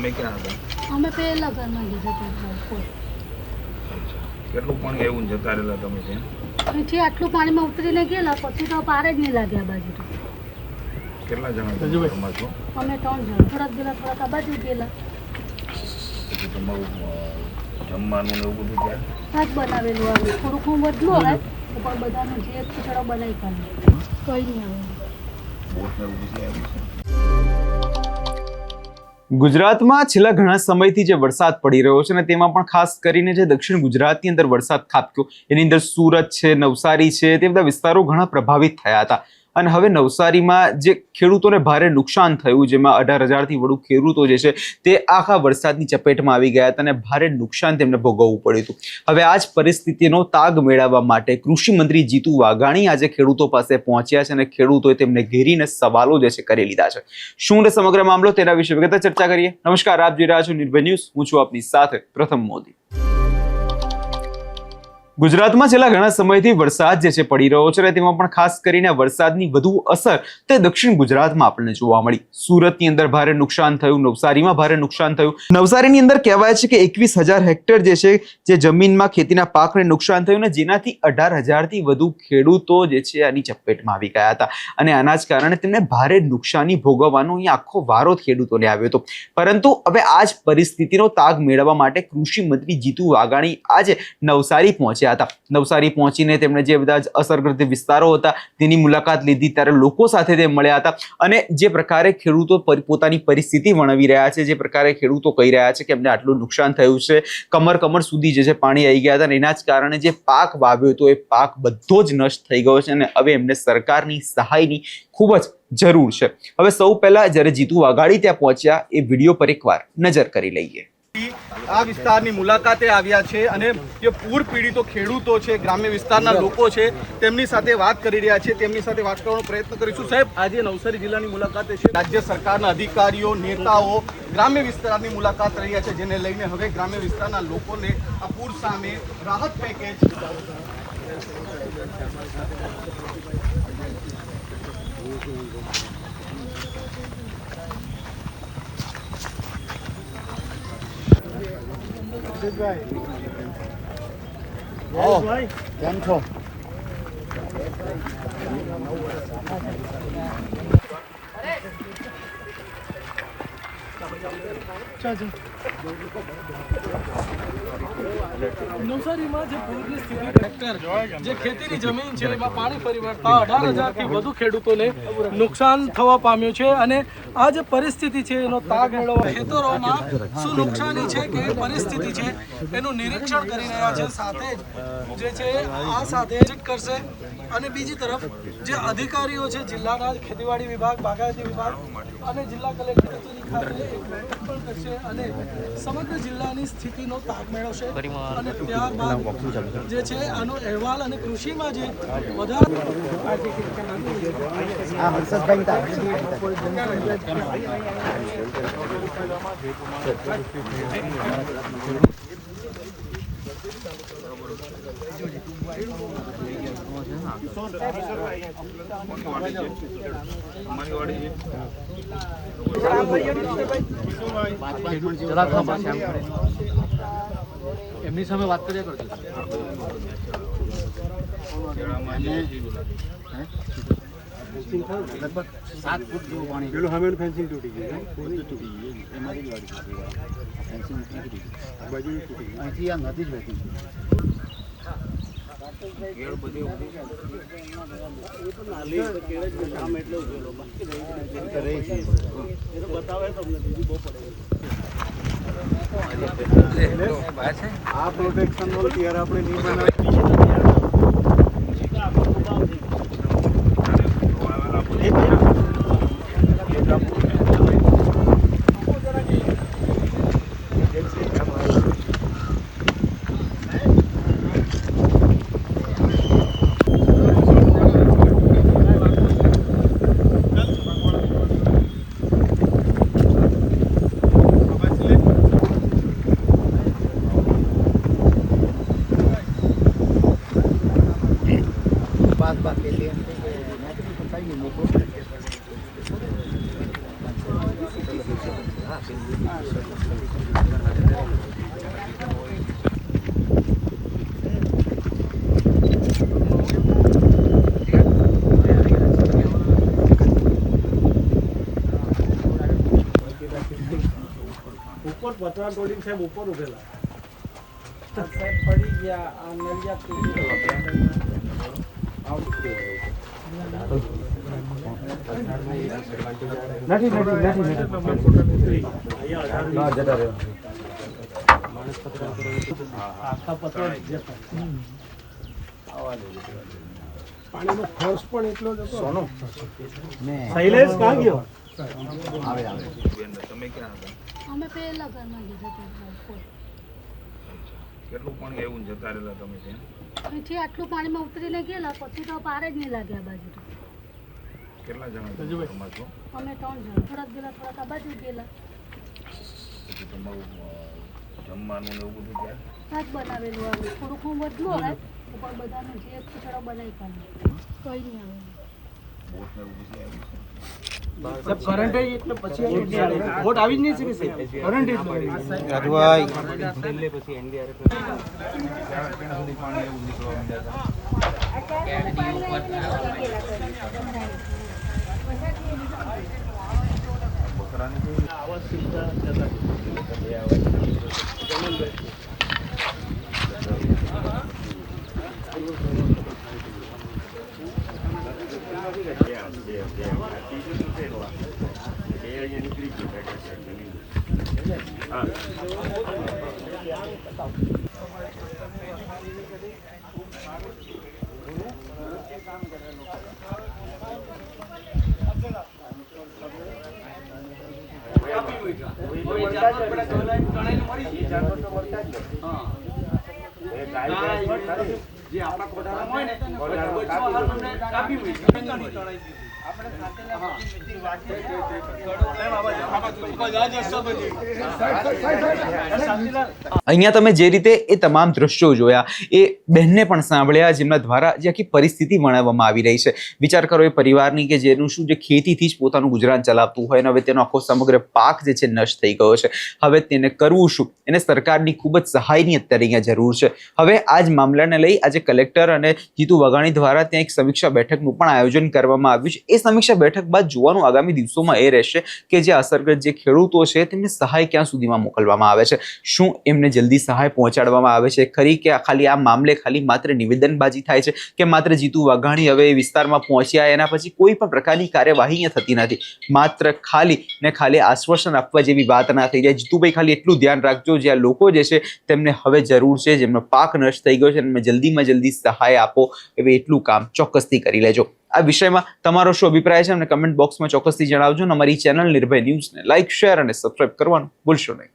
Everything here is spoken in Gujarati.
તમે ક્યાં હતા? અમે પહેલા ઘરમાં જતા હતા. કેટલું પાણી એવું જતા રહેલા તમે ત્યાં? અહીંથી આટલું પાણીમાં ઉતરીને ગયેલા પછી તો પાર જ નહીં લાગ્યા આ બાજુ. કેટલા જણા તમે ઘરમાં છો? અમે 3 જણ, થોડાક ગયેલા થોડાક આ બાજુ ગયેલા. પછી તમારું જમવાનું ને એવું બધું ત્યાં આજ બનાવેલું આવે થોડુંક હું બદલું આવે પણ બધાનો જે ખીચડો બનાવી કાઢ્યો કંઈ નહીં આવે. બોટ ને એવું બધું આવ્યું છે? ગુજરાતમાં છેલ્લા ઘણા સમયથી જે વરસાદ પડી રહ્યો છે ને તેમાં પણ ખાસ કરીને જે દક્ષિણ ગુજરાતની અંદર વરસાદ ખાબક્યો એની અંદર સુરત છે, નવસારી છે, તે બધા વિસ્તારો ઘણા પ્રભાવિત થયા હતા. અને હવે નવસારીમાં જે ખેડૂતોને ભારે નુકસાન થયું, જેમાં 18,000થી વધુ ખેડૂતો જે છે તે આખા વરસાદની ચપેટમાં આવી ગયા હતા અને ભારે નુકસાન તેમને ભોગવવું પડ્યું હતું. હવે આ જ પરિસ્થિતિનો તાગ મેળવવા માટે કૃષિ મંત્રી જીતુ વાઘાણી આજે ખેડૂતો પાસે પહોંચ્યા છે અને ખેડૂતોએ તેમને ઘેરીને સવાલો જે છે કરી લીધા છે. શું છે સમગ્ર મામલો, તેના વિશે વિગતે ચર્ચા કરીએ. નમસ્કાર, આપ જોઈ રહ્યા છો નિર્ભય ન્યૂઝ. હું છું આપની સાથે પ્રથમ મોદી. ગુજરાતમાં છેલ્લા ઘણા સમયથી વરસાદ જે છે પડી રહ્યો છે અને તેમાં પણ ખાસ કરીને વરસાદની વધુ અસર તે દક્ષિણ ગુજરાતમાં આપણને જોવા મળી. સુરતની અંદર ભારે નુકસાન થયું, નવસારીમાં ભારે નુકસાન થયું. નવસારીની અંદર કહેવાય છે કે 21,000 હેક્ટર જે છે જે જમીનમાં ખેતીના પાકને નુકસાન થયું ને જેનાથી 18,000થી વધુ ખેડૂતો જે છે આની ચપેટમાં આવી ગયા હતા અને આના જ કારણે તેમને ભારે નુકસાની ભોગવવાનો અહીંયા આખો વારો ખેડૂતોને આવ્યો હતો. પરંતુ હવે આ જ પરિસ્થિતિનો તાગ મેળવવા માટે કૃષિ મંત્રી જીતુ વાઘાણી આજે નવસારી પહોંચ્યા હતા. નવસારી પહોંચીને તેમણે જે બધા અસરગ્રસ્ત વિસ્તારો હતા તેની મુલાકાત લીધી, ત્યારે લોકો સાથે તે મળ્યા હતા અને જે પ્રકારે ખેડૂતો પોતાની પરિસ્થિતિ વર્ણવી રહ્યા છે, જે પ્રકારે ખેડૂતો કહી રહ્યા છે કે એમને આટલું નુકસાન થયું છે, કમર સુધી જે છે પાણી આવી ગયા હતા અને એના જ કારણે જે પાક વાવ્યો હતો એ પાક બધો જ નષ્ટ થઈ ગયો છે અને હવે એમને સરકારની સહાયની ખૂબ જ જરૂર છે. હવે સૌ પહેલા જ્યારે જીતુ વાઘાણી ત્યાં પહોંચ્યા એ વિડીયો પર એકવાર નજર કરી લઈએ. આ વિસ્તારની મુલાકાતે આવ્યા છે અને જે પૂર પીડિતો ખેડૂતો છે, ગ્રામ્ય વિસ્તારના લોકો છે, તેમની સાથે વાત કરી રહ્યા છે. તેમની સાથે વાત કરવાનો પ્રયત્ન કરીશું. સાહેબ, આજે નવસારી જિલ્લાની મુલાકાતે છે, રાજ્ય સરકારના અધિકારીઓ, નેતાઓ ગ્રામ્ય વિસ્તારની મુલાકાત રહ્યા છે, જેને લઈને હવે ગ્રામ્ય વિસ્તારના લોકોને આ પૂર સામે રાહત પેકેજ કેમ છો? નવસારીમાં જે પૂરની સ્થિતિ હેક્ટર જે ખેતીની જમીન છે એમાં પાણી ફરી વળતા 18,000થી વધુ ખેડૂતોને નુકસાન થવા પામ્યું છે અને આ જે પરિસ્થિતિ છે એનો તાગ મેળવવા ખેતરોમાં શું નુકસાની છે, કેવી પરિસ્થિતિ છે એનું નિરીક્ષણ કરી રહ્યા છે. સાથે જ જે છે આ સાથે વિઝિટ કરશે અને બીજી તરફ જે અધિકારીઓ છે જિલ્લાના ખેતીવાડી વિભાગ, બાગાયતી વિભાગ અને જિલ્લા કલેક્ટર કચેરી ખાતે એક બેઠક પણ કરશે અને સમગ્ર જિલ્લાની સ્થિતિનો તાગ મેળવશે અને ત્યારબાદ જે છે આનો અહેવાલ અને કૃષિમાં જે વધારે એમની સામે વાત કર્યા કરજો. 7 ફૂટ જેવું પાણી. પેલું સામે ફેન્સિંગ તૂટી ગયું, તૂટી ગયું એમાંથી ગાડી ફેન્સિંગ તૂટી ગઈ, આ બાજુ તૂટી ગઈ, અહીંથી આ નદી જ વહેતી આ પ્રોટેક્શન વોલ ત્યારે આપણે નહીં બનાવી. ઉપર પતરા તોડીને સાહેબ ઉપર ઉભેલા પાણીનો ફોર્સ પણ એટલો જ હતો. શૈલેષ ક્યાં ગયો? તમે ક્યાં હતા? અમે પહેલા ઘરમાં જતા હતા. કેટલું પાણી એવું જતા રહેલા તમે ત્યાં? અહીંથી આટલું પાણીમાં ઉતરીને ગયેલા પછી તો પાર જ નહીં લાગ્યા આ બાજુ તો. કેટલા જણા ઘરમાં છો? અમે 3 જણ થોડાક ગયેલા થોડાક આ બાજુ ગયેલા. પછી તમારું જમવાનું ને એવું બધું ત્યાં? શાક બનાવેલું આવે થોડુંક હું બદલું આવે પણ બધાનો જે ખીચડો બનાવી કાઢે કંઈ નહીં આવે. બોટ ને એવું બધું આવ્યું છે? સાહેબ કરંટ એટલે પછી વોટ આવી જ નહીં શકે સાહેબ. કરંટ એટલે ક્યાં સુધી પાણી એવું નીકળવા માંડ્યા હતા? બકરાની કેવી આવાજ સુવિધા જતા જે આપણા કોટામાં હોય ને કાપી અહીંયા તમે જે રીતે એ તમામ દ્રશ્યો જોયા એ બહેનને પણ સાંભળ્યા જેમના દ્વારા જે આખી પરિસ્થિતિ વર્ણવવામાં આવી રહી છે. વિચાર કરો એ પરિવારની કે જેનું શું જે ખેતીથી જ પોતાનું ગુજરાન ચલાવતું હોય અને હવે તેનો આખો સમગ્ર પાક જે છે નષ્ટ થઈ ગયો છે. હવે તેને કરવું શું? એને સરકારની ખૂબ જ સહાયની અત્યારે અહીંયા જરૂર છે. હવે આ જ મામલાને લઈ આજે કલેક્ટર અને જીતુ વાઘાણી દ્વારા ત્યાં એક સમીક્ષા બેઠકનું પણ આયોજન કરવામાં આવ્યું છે. એ સમીક્ષા બેઠક બાદ જોવાનું આગામી દિવસોમાં એ રહેશે કે જે અસરગ્રસ્ત જે ખેડૂતો છે તેમને સહાય ક્યાં સુધીમાં મોકલવામાં આવે છે. શું એમને જલ્દી સહાય પહોંચાડવામાં આવે છે ખરી કે ખાલી આ મામલે ખાલી માત્ર નિવેદનબાજી થાય છે કે માત્ર જીતુ વાઘાણી હવે એ વિસ્તારમાં પહોંચ્યા એના પછી કોઈ પણ પ્રકારની કાર્યવાહી અહીંયા થતી નથી. માત્ર ખાલી ને ખાલી આશ્વાસન આપવા જેવી વાત ના થઈ જાય. જીતુભાઈ ખાલી એટલું ધ્યાન રાખજો જે આ લોકો જે છે તેમને હવે જરૂર છે, જેમનો પાક નષ્ટ થઈ ગયો છે એમને જલ્દીમાં જલ્દી સહાય આપો હવે એટલું કામ ચોક્કસથી કરી લેજો. આ વિષયમાં તમારો શું અભિપ્રાય છે અમને કમેન્ટ બોક્સમાં ચોક્કસથી જણાવજો અને અમારી ચેનલ નિર્ભય ન્યૂઝને લાઇક, શેર અને સબસ્ક્રાઇબ કરવાનું ભૂલશો નહીં.